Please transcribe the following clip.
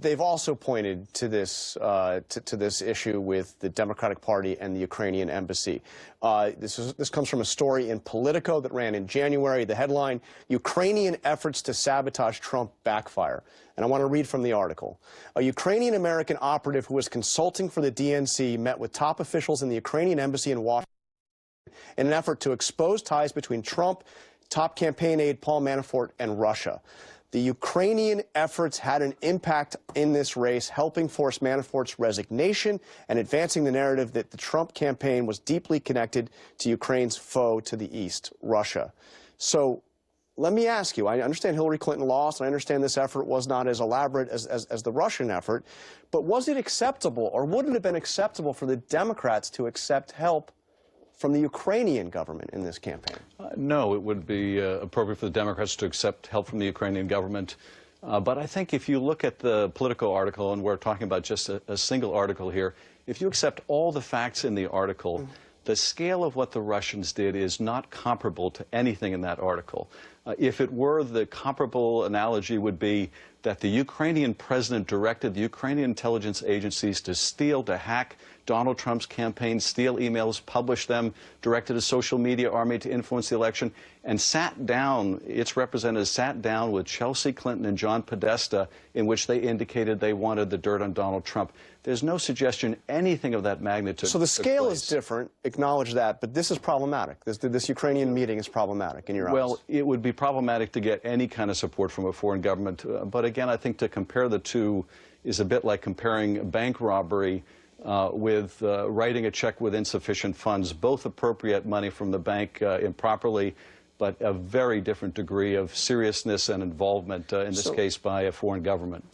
they've also pointed to this to this issue with the Democratic Party and the Ukrainian embassy. This comes from a story in Politico that ran in January. The headline: Ukrainian efforts to sabotage Trump backfire. And I want to read from the article. A Ukrainian-American operative who was consulting for the DNC met with top officials in the Ukrainian embassy in Washington in an effort to expose ties between Trump, top campaign aide Paul Manafort, and Russia. The Ukrainian efforts had an impact in this race, helping force Manafort's resignation and advancing the narrative that the Trump campaign was deeply connected to Ukraine's foe to the east, Russia. So let me ask you, I understand Hillary Clinton lost, and I understand this effort was not as elaborate as the Russian effort, but was it acceptable, or would it have been acceptable for the Democrats to accept help from the Ukrainian government in this campaign? No, it would be appropriate for the Democrats to accept help from the Ukrainian government. But I think if you look at the Politico article, and we're talking about just a single article here, if you accept all the facts in the article, the scale of what the Russians did is not comparable to anything in that article. If it were, the comparable analogy would be that the Ukrainian president directed the Ukrainian intelligence agencies to steal, to hack Donald Trump's campaign, steal emails, publish them, directed a social media army to influence the election, and sat down, its representatives sat down with Chelsea Clinton and John Podesta, in which they indicated they wanted the dirt on Donald Trump. There's no suggestion anything of that magnitude. So the scale is different, acknowledge that, but this is problematic. This Ukrainian meeting is problematic in your eyes. Well, it would be problematic to get any kind of support from a foreign government. But again, I think to compare the two is a bit like comparing bank robbery with writing a check with insufficient funds. Both appropriate money from the bank improperly, but a very different degree of seriousness and involvement, in this case, by a foreign government.